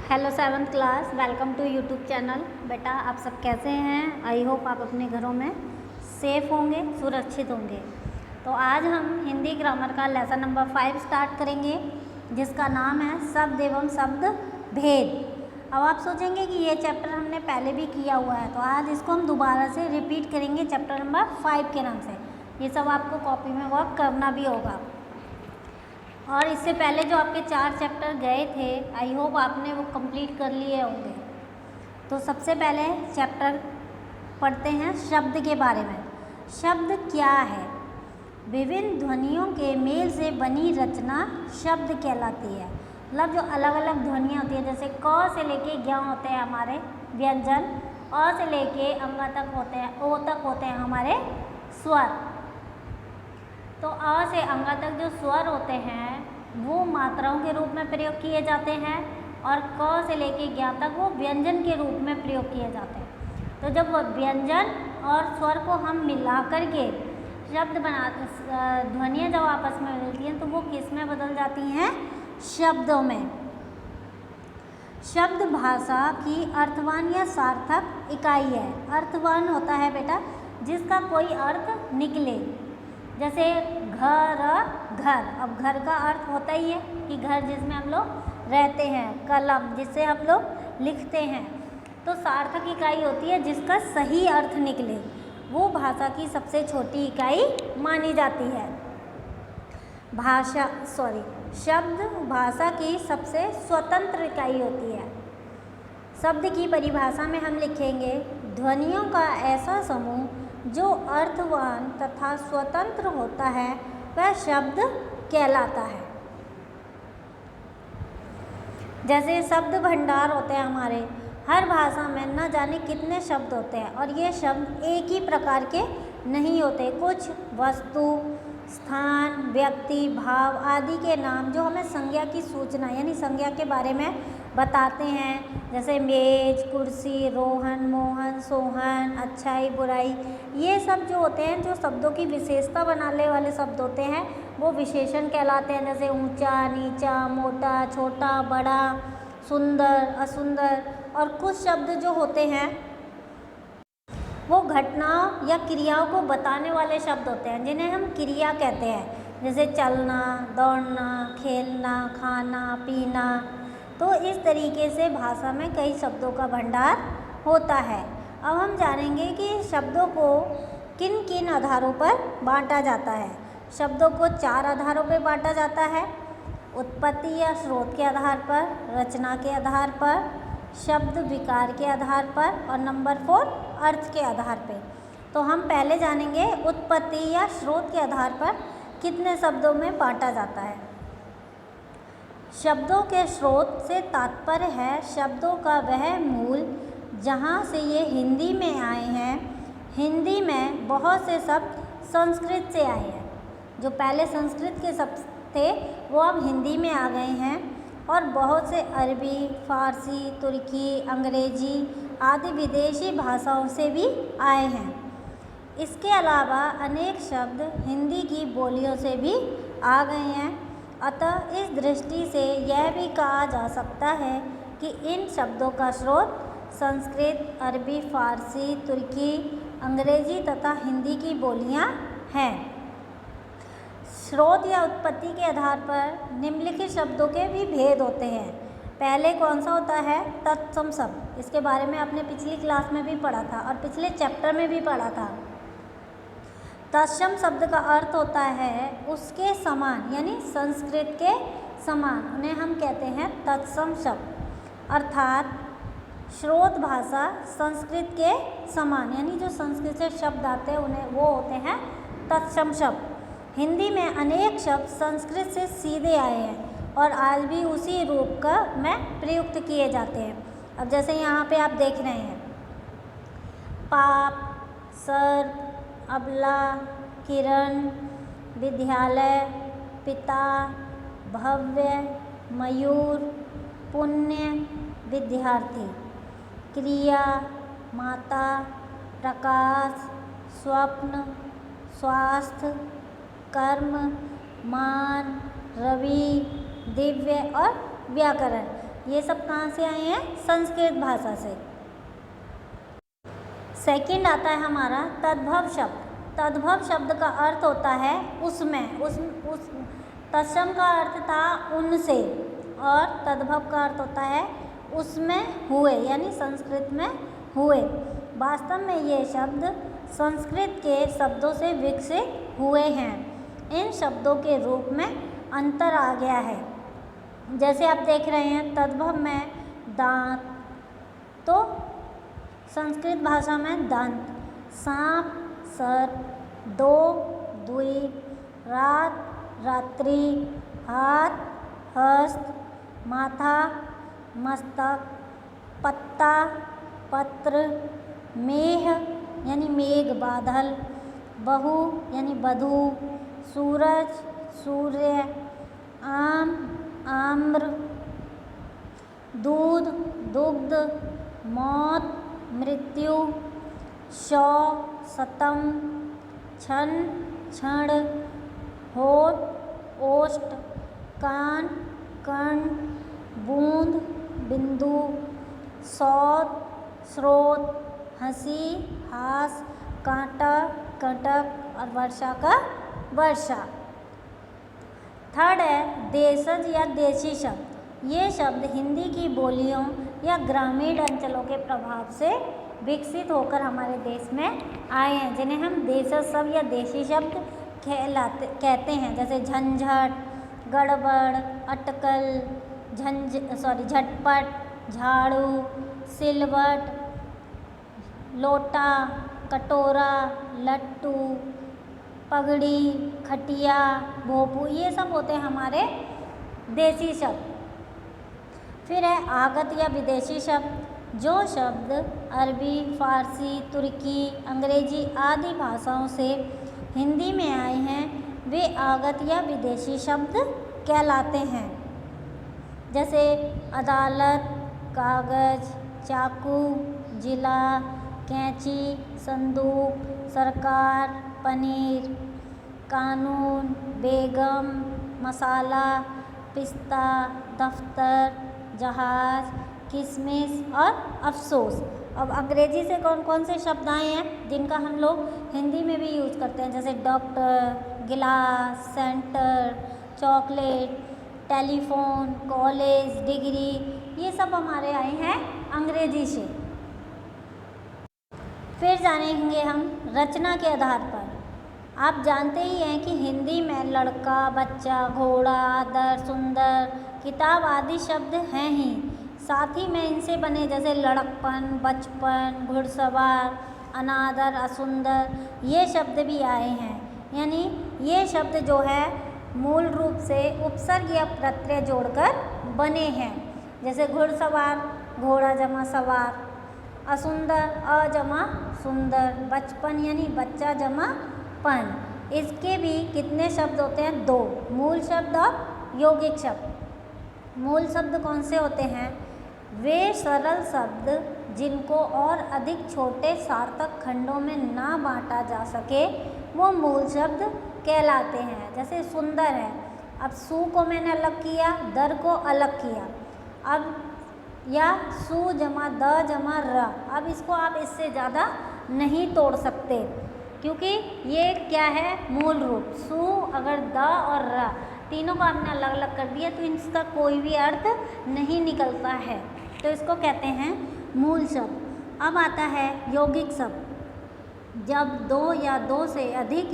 Hello seventh class, welcome to YouTube channel. बेटा आप सब कैसे हैं? आई होप आप अपने घरों में सेफ़ होंगे, सुरक्षित होंगे। तो आज हम हिंदी ग्रामर का लेसन नंबर 5 स्टार्ट करेंगे, जिसका नाम है शब्द एवं शब्द भेद। अब आप सोचेंगे कि ये चैप्टर हमने पहले भी किया हुआ है, तो आज इसको हम दोबारा से रिपीट करेंगे चैप्टर नंबर 5 के नाम से। ये सब आपको कॉपी में वर्क करना भी होगा। और इससे पहले जो आपके 4 चैप्टर गए थे, आई होप आपने वो कंप्लीट कर लिए होंगे। तो सबसे पहले चैप्टर पढ़ते हैं शब्द के बारे में। शब्द क्या है? विभिन्न ध्वनियों के मेल से बनी रचना शब्द कहलाती है। मतलब जो अलग अलग ध्वनियाँ होती हैं, जैसे क से लेके ज्ञ होते हैं हमारे व्यंजन, अ से लेके अंग तक होते हैं, ओ तक होते हैं हमारे स्वर। तो अ से अंग तक जो स्वर होते हैं वो मात्राओं के रूप में प्रयोग किए जाते हैं, और क से लेके ज्ञ तक वो व्यंजन के रूप में प्रयोग किए जाते हैं। तो जब वो व्यंजन और स्वर को हम मिला करके शब्द बनाते, ध्वनियाँ जब आपस में मिलती हैं तो वो किस में बदल जाती हैं? शब्दों में। शब्द भाषा की अर्थवान या सार्थक इकाई है। अर्थवान होता है बेटा जिसका कोई अर्थ निकले, जैसे घर, घर। अब घर का अर्थ होता ही है कि घर जिसमें हम लोग रहते हैं, कलम जिससे हम लोग लिखते हैं। तो सार्थक इकाई होती है जिसका सही अर्थ निकले, वो भाषा की सबसे छोटी इकाई मानी जाती है। शब्द भाषा की सबसे स्वतंत्र इकाई होती है। शब्द की परिभाषा में हम लिखेंगे ध्वनियों का ऐसा समूह जो अर्थवान तथा स्वतंत्र होता है, वह शब्द कहलाता है। जैसे शब्द भंडार होते हैं हमारे, हर भाषा में न जाने कितने शब्द होते हैं, और ये शब्द एक ही प्रकार के नहीं होते। कुछ वस्तु, स्थान, व्यक्ति, भाव आदि के नाम जो हमें संज्ञा की सूचना यानी संज्ञा के बारे में बताते हैं, जैसे मेज, कुर्सी, रोहन, मोहन, सोहन, अच्छाई, बुराई, ये सब जो होते हैं, जो शब्दों की विशेषता बनाने वाले शब्द होते हैं, वो विशेषण कहलाते हैं। जैसे ऊंचा, नीचा, मोटा, छोटा, बड़ा, सुंदर, असुंदर। और कुछ शब्द जो होते हैं वो घटनाओं या क्रियाओं को बताने वाले शब्द होते हैं, जिन्हें हम क्रिया कहते हैं, जैसे चलना, दौड़ना, खेलना, खाना, पीना। तो इस तरीके से भाषा में कई शब्दों का भंडार होता है। अब हम जानेंगे कि शब्दों को किन किन आधारों पर बांटा जाता है। शब्दों को 4 आधारों पर बांटा जाता है: उत्पत्ति या स्रोत के आधार पर, रचना के आधार पर, शब्द विकार के आधार पर, और नंबर 4 अर्थ के आधार पर। तो हम पहले जानेंगे उत्पत्ति या स्रोत के आधार पर कितने शब्दों में बांटा जाता है। शब्दों के स्रोत से तात्पर्य है शब्दों का वह मूल जहाँ से ये हिंदी में आए हैं। हिंदी में बहुत से शब्द संस्कृत से आए हैं। जो पहले संस्कृत के शब्द थे वो अब हिंदी में आ गए हैं, और बहुत से अरबी, फारसी, तुर्की, अंग्रेजी आदि विदेशी भाषाओं से भी आए हैं। इसके अलावा अनेक शब्द हिंदी की बोलियों से भी आ गए हैं। अतः इस दृष्टि से यह भी कहा जा सकता है कि इन शब्दों का स्रोत संस्कृत, अरबी, फारसी, तुर्की, अंग्रेजी तथा हिंदी की बोलियां हैं। स्रोत या उत्पत्ति के आधार पर निम्नलिखित शब्दों के भी भेद होते हैं। पहले कौन सा होता है? तत्सम शब्द। इसके बारे में आपने पिछली क्लास में भी पढ़ा था और पिछले चैप्टर में भी पढ़ा था। तत्सम शब्द का अर्थ होता है उसके समान, यानी संस्कृत के समान, उन्हें हम कहते हैं तत्सम शब्द। अर्थात स्रोत भाषा संस्कृत के समान, यानी जो संस्कृत से शब्द आते हैं उन्हें वो होते हैं तत्सम शब्द। हिंदी में अनेक शब्द संस्कृत से सीधे आए हैं और आज भी उसी रूप का में प्रयुक्त किए जाते हैं। अब जैसे यहाँ पे आप देख रहे हैं पाप, सर्प, अबला, किरण, विद्यालय, पिता, भव्य, मयूर, पुण्य, विद्यार्थी, क्रिया, माता, प्रकाश, स्वप्न, स्वास्थ्य, कर्म, मान, रवि, दिव्य और व्याकरण। ये सब कहाँ से आए हैं? संस्कृत भाषा से। सेकंड आता है हमारा तद्भव शब्द। तद्भव शब्द का अर्थ होता है उसमें, उस तत्सम का अर्थ था उनसे, और तद्भव का अर्थ होता है उसमें हुए, यानी संस्कृत में हुए। वास्तव में ये शब्द संस्कृत के शब्दों से विकसित हुए हैं। इन शब्दों के रूप में अंतर आ गया है। जैसे आप देख रहे हैं तद्भव में दांत, तो संस्कृत भाषा में दंत, सांप सर्प, दो द्वीप, रात रात्रि, हाथ हस्त, माथा मस्तक, पत्ता पत्र, मेघ यानी मेघ बादल, बहु यानी बधू, सूरज सूर्य, आम आम्र, दूध दुग्ध, मौत मृत्यु, शौ शतम, क्षण क्षण, होठ ओष्ठ, कान कण, बूंद बिंदु, सौत स्रोत, हंसी हास, कांटा कटक और वर्षा का वर्षा। थर्ड है देशज या देशी शब्द। ये शब्द हिंदी की बोलियों या ग्रामीण अंचलों के प्रभाव से विकसित होकर हमारे देश में आए हैं, जिन्हें हम देशज शब्द या देशी शब्द कहते हैं। जैसे झंझट, गड़बड़, अटकल, झटपट, झाड़ू, सिलवट, लोटा, कटोरा, लट्टू, पगड़ी, खटिया, भोपू, ये सब होते हैं हमारे देसी शब्द। फिर है आगत या विदेशी शब्द। जो शब्द अरबी, फारसी, तुर्की, अंग्रेजी आदि भाषाओं से हिंदी में आए हैं वे आगत या विदेशी शब्द कहलाते हैं। जैसे अदालत, कागज, चाकू, जिला, कैंची, संदूक, सरकार, पनीर, कानून, बेगम, मसाला, पिस्ता, दफ्तर, जहाज, किशमिश और अफसोस। अब अंग्रेजी से कौन कौन से शब्द आए हैं जिनका हम लोग हिंदी में भी यूज़ करते हैं, जैसे डॉक्टर, गिलास, centre, chocolate, telephone, college, degree, ये सब हमारे आए हैं अंग्रेजी से। फिर जानेंगे हम रचना के आधार पर। आप जानते ही हैं कि हिंदी में लड़का, बच्चा, घोड़ा, आदर, सुंदर, किताब आदि शब्द हैं ही। साथ ही में इनसे बने जैसे लड़कपन, बचपन, घुड़सवार, अनादर, असुंदर, ये शब्द भी आए हैं। यानी ये शब्द जो है मूल रूप से उपसर्ग या प्रत्यय जोड़कर बने हैं। जैसे घुड़सवार, घोड़ा जमा सवार, असुंदर, अजमा सुंदर, बचपन यानी बच्चा जमा पन। इसके भी कितने शब्द होते हैं? दो, मूल शब्द और यौगिक शब्द। मूल शब्द कौन से होते हैं? वे सरल शब्द जिनको और अधिक छोटे सार्थक खंडों में ना बांटा जा सके वो मूल शब्द कहलाते हैं। जैसे सुंदर है, अब सु को मैंने अलग किया, दर को अलग किया, अब या सु जमा द जमा र, अब इसको आप इससे ज़्यादा नहीं तोड़ सकते क्योंकि ये क्या है? मूल रूप। सु अगर द और र तीनों को आपने अलग अलग कर दिया तो इसका कोई भी अर्थ नहीं निकलता है, तो इसको कहते हैं मूल शब्द। अब आता है यौगिक शब्द। जब दो या दो से अधिक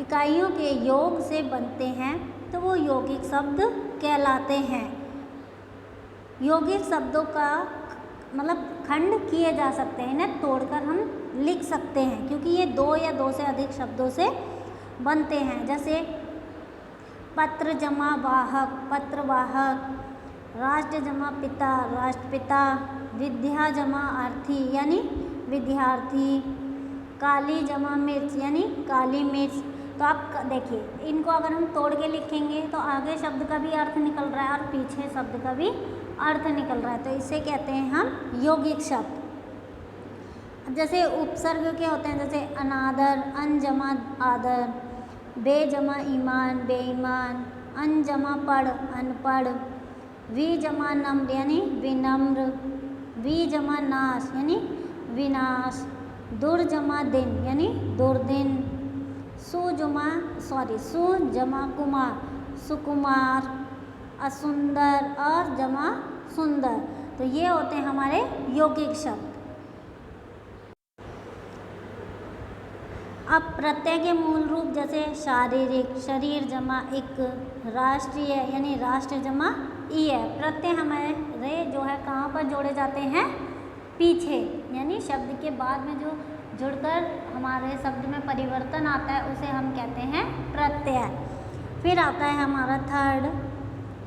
इकाइयों के योग से बनते हैं तो वो यौगिक शब्द कहलाते हैं। यौगिक शब्दों का मतलब खंड किए जा सकते हैं, इन्हें तोड़कर हम लिख सकते हैं क्योंकि ये दो या दो से अधिक शब्दों से बनते हैं। जैसे पत्र जमा वाहक, पत्रवाहक, राष्ट्र जमा पिता, राष्ट्रपिता, विद्या जमा अर्थी यानी विद्यार्थी, काली जमा मिर्च यानी काली मिर्च। तो आप देखिए इनको अगर हम तोड़ के लिखेंगे तो आगे शब्द का भी अर्थ निकल रहा है और पीछे शब्द का भी अर्थ निकल रहा है, तो इसे कहते हैं हम यौगिक शब्द। जैसे उपसर्ग के होते हैं, जैसे अनादर, अन जमा आदर, बे जमा ईमान, बेईमान, अन जमा पढ़, अनपढ़, वि जमा नम्र यानी विनम्र, वि जमा नाश यानी विनाश, दुर जमा दिन यानी दुर्दिन, सु जमा कुमार सुकुमार, असुंदर और जमा सुंदर। तो ये होते हैं हमारे यौगिक शब्द। अब प्रत्यय के मूल रूप जैसे शारीरिक, शरीर जमा इक, राष्ट्रीय यानी राष्ट्र जमा ई है। प्रत्यय हमारे जो है कहाँ पर जोड़े जाते हैं? पीछे, यानी शब्द के बाद में जो जुड़कर हमारे शब्द में परिवर्तन आता है उसे हम कहते हैं प्रत्यय। फिर आता है हमारा थर्ड,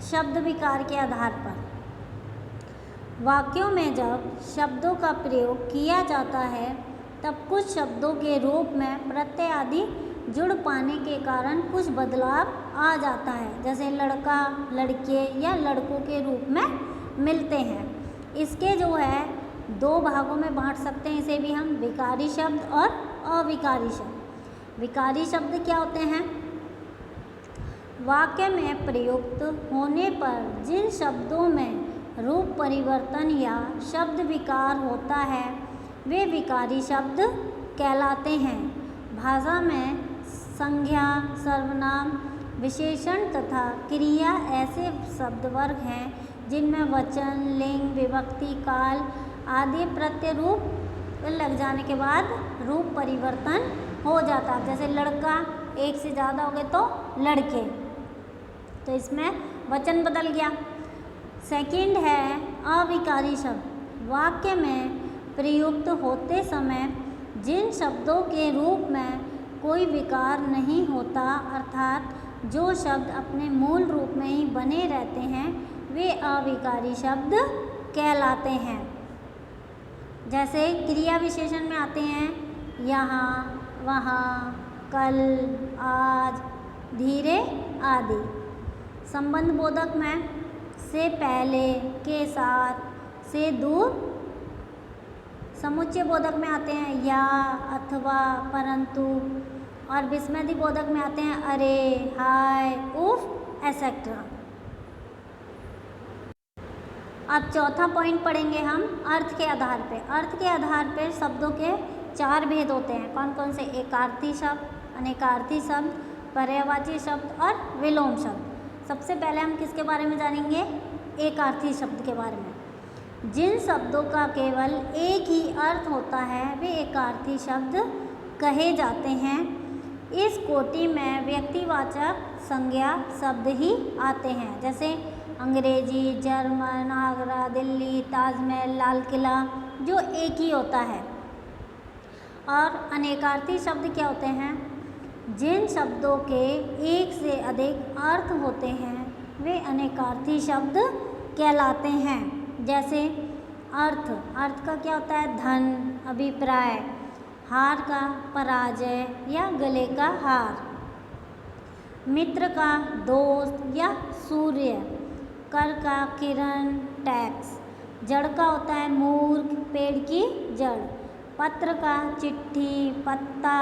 शब्द विकार के आधार पर। वाक्यों में जब शब्दों का प्रयोग किया जाता है तब कुछ शब्दों के रूप में प्रत्यय आदि जुड़ पाने के कारण कुछ बदलाव आ जाता है, जैसे लड़का, लड़के या लड़कों के रूप में मिलते हैं। इसके जो है दो भागों में बांट सकते हैं, इसे भी हम विकारी शब्द और अविकारी शब्द। विकारी शब्द क्या होते हैं? वाक्य में प्रयुक्त होने पर जिन शब्दों में रूप परिवर्तन या शब्द विकार होता है वे विकारी शब्द कहलाते हैं। भाषा में संज्ञा, सर्वनाम, विशेषण तथा क्रिया ऐसे शब्द वर्ग हैं जिनमें वचन, लिंग, विभक्ति, काल आदि प्रत्यय रूप लग जाने के बाद रूप परिवर्तन हो जाता है। जैसे लड़का एक से ज़्यादा हो गए तो लड़के, तो इसमें वचन बदल गया। सेकंड है अविकारी शब्द। वाक्य में प्रयुक्त होते समय जिन शब्दों के रूप में कोई विकार नहीं होता, अर्थात जो शब्द अपने मूल रूप में ही बने रहते हैं, वे अविकारी शब्द कहलाते हैं। जैसे क्रिया विशेषण में आते हैं यहाँ, वहाँ, कल, आज, धीरे आदि। संबंध बोधक में से पहले, के साथ, से दूर। समुच्चय बोधक में आते हैं या, अथवा, परंतु। और विस्मृति बोधक में आते हैं अरे, हाय, उफ, एसेट्रा। अब चौथा पॉइंट पढ़ेंगे हम अर्थ के आधार पे। अर्थ के आधार पर शब्दों के चार भेद होते हैं। कौन कौन से? एकार्थी शब्द, अनेकार्थी शब्द, पर्यायवाची शब्द और विलोम शब्द। सबसे पहले हम किसके बारे में जानेंगे? एकार्थी शब्द के बारे में। जिन शब्दों का केवल एक ही अर्थ होता है वे एकार्थी शब्द कहे जाते हैं। इस कोटि में व्यक्तिवाचक संज्ञा शब्द ही आते हैं, जैसे अंग्रेजी, जर्मन, आगरा, दिल्ली, ताजमहल, लाल किला, जो एक ही होता है। और अनेकार्थी शब्द क्या होते हैं? जिन शब्दों के एक से अधिक अर्थ होते हैं वे अनेकार्थी शब्द कहलाते हैं। जैसे अर्थ, अर्थ का क्या होता है? धन, अभिप्राय, हार का पराजय या गले का हार, मित्र का दोस्त या सूर्य, कर का किरण, टैक्स, जड़ का होता है मूर्ख, पेड़ की जड़, पत्र का चिट्ठी, पत्ता।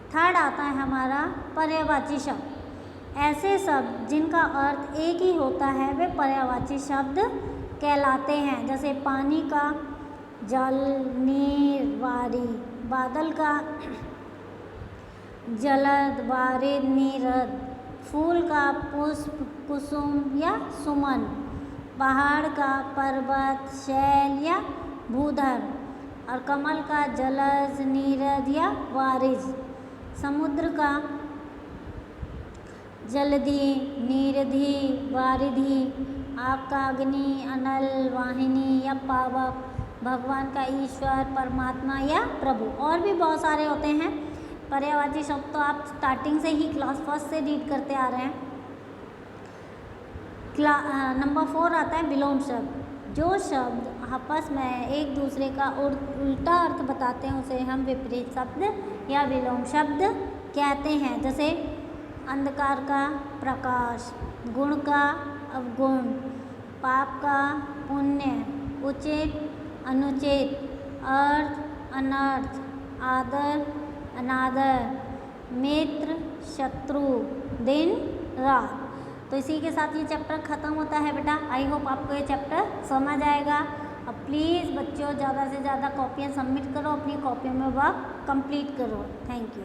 थर्ड आता है हमारा पर्यायवाची शब्द। ऐसे शब्द जिनका अर्थ एक ही होता है वे पर्यायवाची शब्द कहलाते हैं, जैसे पानी का जल, नीर, वारी, बादल का जलद, वारिद, नीरद, फूल का पुष्प, कुसुम या सुमन, पहाड़ का पर्वत, शैल या भूधर, और कमल का जलज, नीरद या वारिज, समुद्र का जलधि, नीरधि, वारिधि, आग का अग्नि, अनल, वाहिनी या पावक, भगवान का ईश्वर, परमात्मा या प्रभु। और भी बहुत सारे होते हैं पर्यायवाची शब्द, तो आप स्टार्टिंग से ही क्लास फर्स्ट से रीड करते आ रहे हैं। नंबर 4 आता है विलोम शब्द। जो शब्द आपस में एक दूसरे का उल्टा अर्थ बताते हैं उसे हम विपरीत शब्द या विलोम शब्द कहते हैं, जैसे अंधकार का प्रकाश, गुण का अवगुण, पाप का पुण्य, उचित अनुचित, अर्थ अनर्थ, आदर अनादर, मित्र शत्रु, दिन रात। तो इसी के साथ ये चैप्टर ख़त्म होता है बेटा। आई होप आपको ये चैप्टर समझ आएगा। अब प्लीज़ बच्चों ज़्यादा से ज़्यादा कॉपियाँ सबमिट करो, अपनी कॉपियों में वर्क कंप्लीट करो। Thank you.